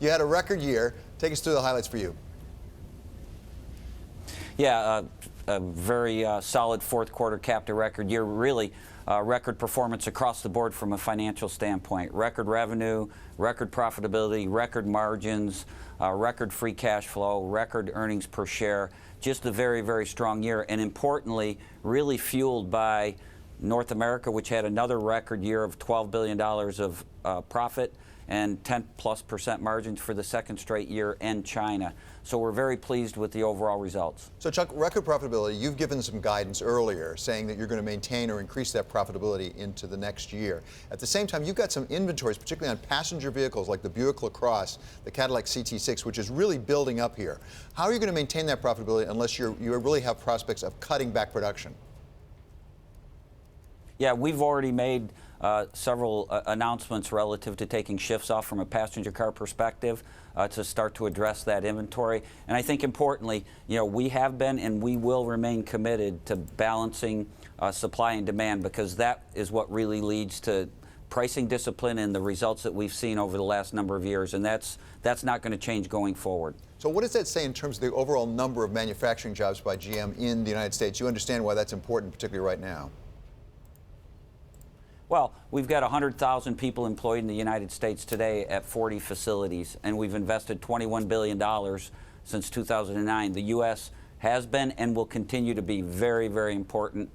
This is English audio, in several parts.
You had a record year. Take us through the highlights for you. Yeah, a very solid fourth quarter, capped a record year. Really, record performance across the board from a financial standpoint. Record revenue, record profitability, record margins, record free cash flow, record earnings per share. Just a very, very strong year, and importantly, really fueled by North America, which had another record year of $12 billion of profit and 10+% margins for the second straight year, and China. So we're very pleased with the overall results. So Chuck, record profitability, you've given some guidance earlier saying that you're going to maintain or increase that profitability into the next year. At the same time, you've got some inventories, particularly on passenger vehicles like the Buick LaCrosse, the Cadillac CT6, which is really building up here. How are you going to maintain that profitability unless you really have prospects of cutting back production? Yeah, we've already made several announcements relative to taking shifts off from a passenger car perspective to start to address that inventory. And I think importantly, we have been and we will remain committed to balancing supply and demand, because that is what really leads to pricing discipline and the results that we've seen over the last number of years. And that's not going to change going forward. So what does that say in terms of the overall number of manufacturing jobs by GM in the United States? You understand why that's important, particularly right now. Well, we've got 100,000 people employed in the United States today at 40 facilities, and we've invested $21 billion since 2009. The U.S. has been and will continue to be very, very important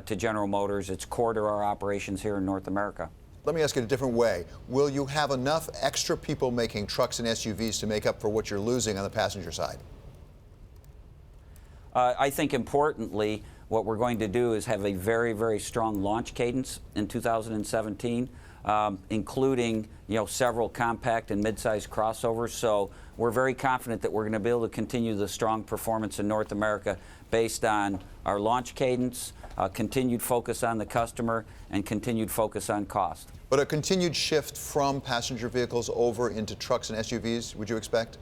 to General Motors. It's core to our operations here in North America. Let me ask it a different way. Will you have enough extra people making trucks and SUVs to make up for what you're losing on the passenger side? I think importantly, what we're going to do is have a very, very strong launch cadence in 2017, including several compact and mid-sized crossovers. So we're very confident that we're going to be able to continue the strong performance in North America based on our launch cadence, continued focus on the customer, and continued focus on cost. But a continued shift from passenger vehicles over into trucks and SUVs, would you expect?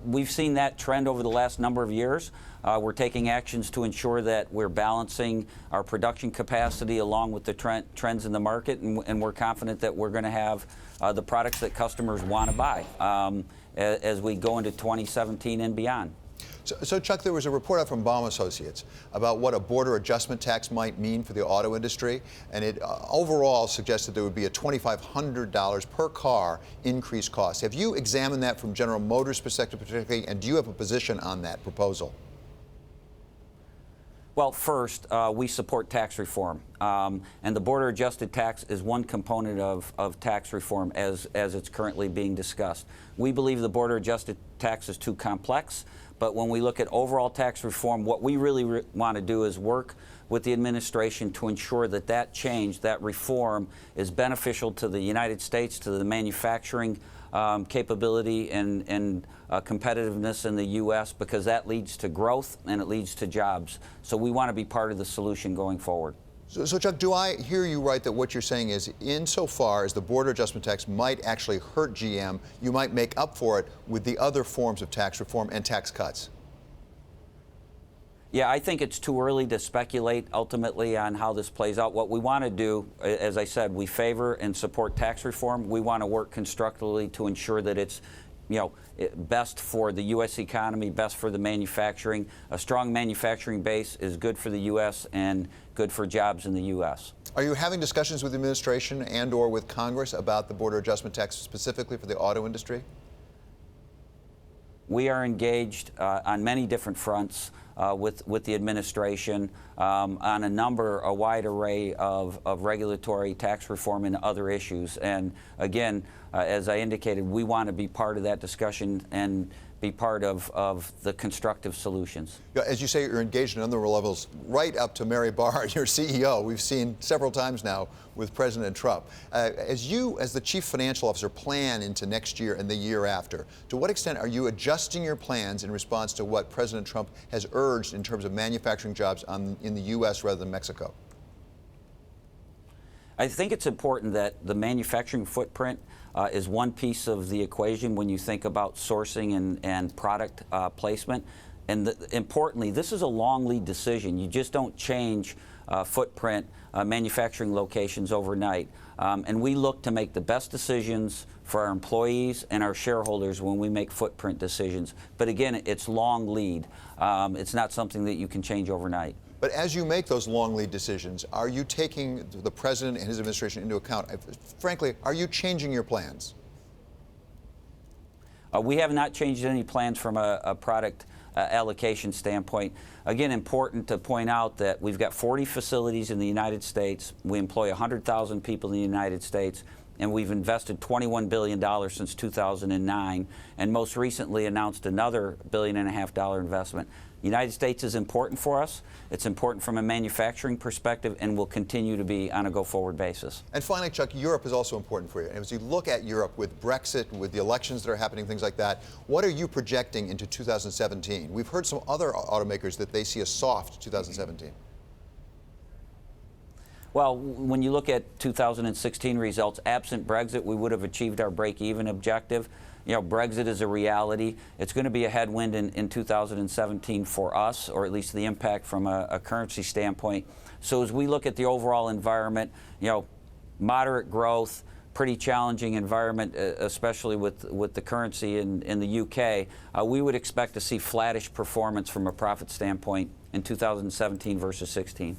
We've seen that trend over the last number of years. We're taking actions to ensure that we're balancing our production capacity along with the trends in the market, and we're confident that we're going to have the products that customers want to buy as we go into 2017 and beyond. So Chuck, there was a report out from Baum Associates about what a border adjustment tax might mean for the auto industry, and it overall suggested there would be a $2,500 per car increased cost. Have you examined that from General Motors' perspective particularly, and do you have a position on that proposal? Well, first, we support tax reform, and the border-adjusted tax is one component of tax reform as it's currently being discussed. We believe the border-adjusted tax is too complex, but when we look at overall tax reform, what we really want to do is work with the administration to ensure that that change, that reform, is beneficial to the United States, to the manufacturing capability and competitiveness in the U.S., because that leads to growth and it leads to jobs. So we want to be part of the solution going forward. So Chuck, do I hear you right that what you're saying is insofar as the border adjustment tax might actually hurt GM, you might make up for it with the other forms of tax reform and tax cuts? Yeah, I think it's too early to speculate ultimately on how this plays out. What we want to do, as I said, we favor and support tax reform. We want to work constructively to ensure that it's best for the U.S. economy, best for the manufacturing. A strong manufacturing base is good for the U.S. and good for jobs in the U.S. Are you having discussions with the administration and or with Congress about the border adjustment tax specifically for the auto industry? We are engaged on many different fronts with the administration on a wide array of regulatory, tax reform, and other issues. And again, as I indicated, we want to be part of that discussion and be part of the constructive solutions. As you say, you're engaged in other levels, right up to Mary Barra, your CEO. We've seen several times now with President Trump. As you, as the Chief Financial Officer, plan into next year and the year after, to what extent are you adjusting your plans in response to what President Trump has urged in terms of manufacturing jobs in the U.S. rather than Mexico? I think it's important that the manufacturing footprint is one piece of the equation when you think about sourcing and product placement. And importantly, this is a long lead decision. You just don't change footprint, manufacturing locations overnight. And we look to make the best decisions for our employees and our shareholders when we make footprint decisions. But again, it's long lead. It's not something that you can change overnight. But as you make those long lead decisions, are you taking the president and his administration into account? Frankly, are you changing your plans? We have not changed any plans from a product allocation standpoint. Again, important to point out that we've got 40 facilities in the United States. We employ 100,000 people in the United States, and we've invested $21 billion since 2009, and most recently announced another $1.5 billion investment. The United States is important for us. It's important from a manufacturing perspective and will continue to be on a go-forward basis. And finally, Chuck, Europe is also important for you. And as you look at Europe with Brexit, with the elections that are happening, things like that, what are you projecting into 2017? We've heard some other automakers that they see a soft 2017. Well, when you look at 2016 results, absent Brexit, we would have achieved our break-even objective. You know, Brexit is a reality. It's going to be a headwind in 2017 for us, or at least the impact from a currency standpoint. So as we look at the overall environment, you know, moderate growth, pretty challenging environment, especially with the currency in the UK, we would expect to see flattish performance from a profit standpoint in 2017 versus 16.